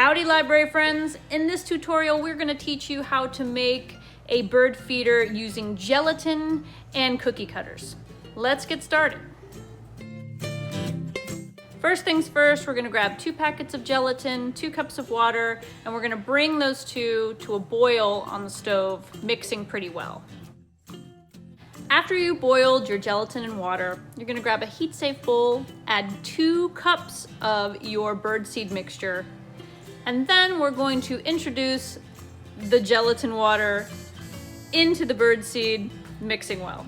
Howdy library friends! In this tutorial we're going to teach you how to make a bird feeder using gelatin and cookie cutters. Let's get started. First things first, we're going to grab 2 packets of gelatin, 2 cups of water, and we're going to bring those two to a boil on the stove, mixing pretty well. After you boiled your gelatin and water, you're going to grab a heat-safe bowl, add 2 cups of your birdseed mixture, and then we're going to introduce the gelatin water into the birdseed, mixing well.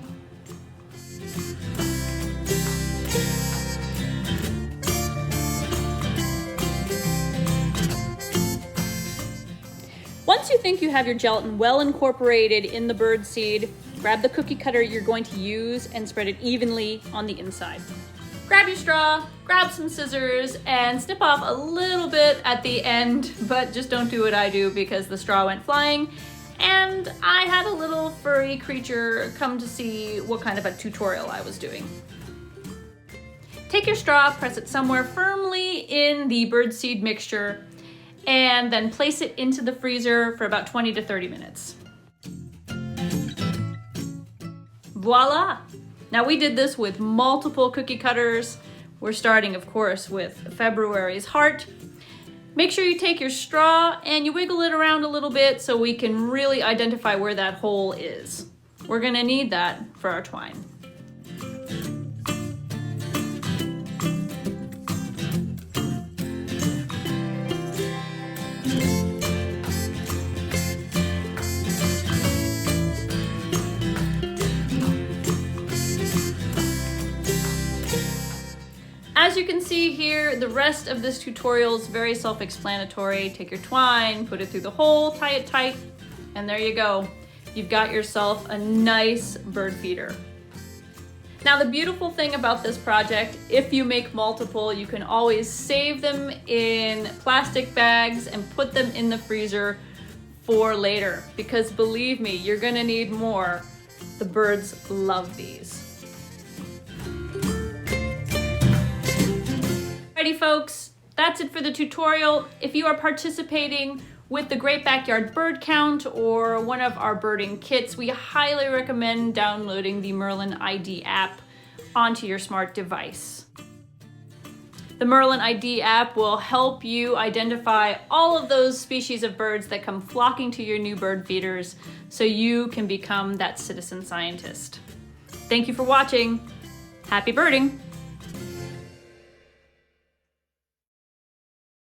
Once you think you have your gelatin well incorporated in the birdseed, grab the cookie cutter you're going to use and spread it evenly on the inside. Grab your straw, grab some scissors, and snip off a little bit at the end, but just don't do what I do because the straw went flying, and I had a little furry creature come to see what kind of a tutorial I was doing. Take your straw, press it somewhere firmly in the birdseed mixture, and then place it into the freezer for about 20 to 30 minutes. Voila! Now we did this with multiple cookie cutters. We're starting, of course, with February's heart. Make sure you take your straw and you wiggle it around a little bit so we can really identify where that hole is. We're gonna need that for our twine. As you can see here, the rest of this tutorial is very self-explanatory. Take your twine, put it through the hole, tie it tight, and there you go. You've got yourself a nice bird feeder. Now the beautiful thing about this project, if you make multiple, you can always save them in plastic bags and put them in the freezer for later, because believe me, you're gonna need more. The birds love these. Alrighty folks, that's it for the tutorial. If you are participating with the Great Backyard Bird Count or one of our birding kits, we highly recommend downloading the Merlin ID app onto your smart device. The Merlin ID app will help you identify all of those species of birds that come flocking to your new bird feeders so you can become that citizen scientist. Thank you for watching. Happy birding!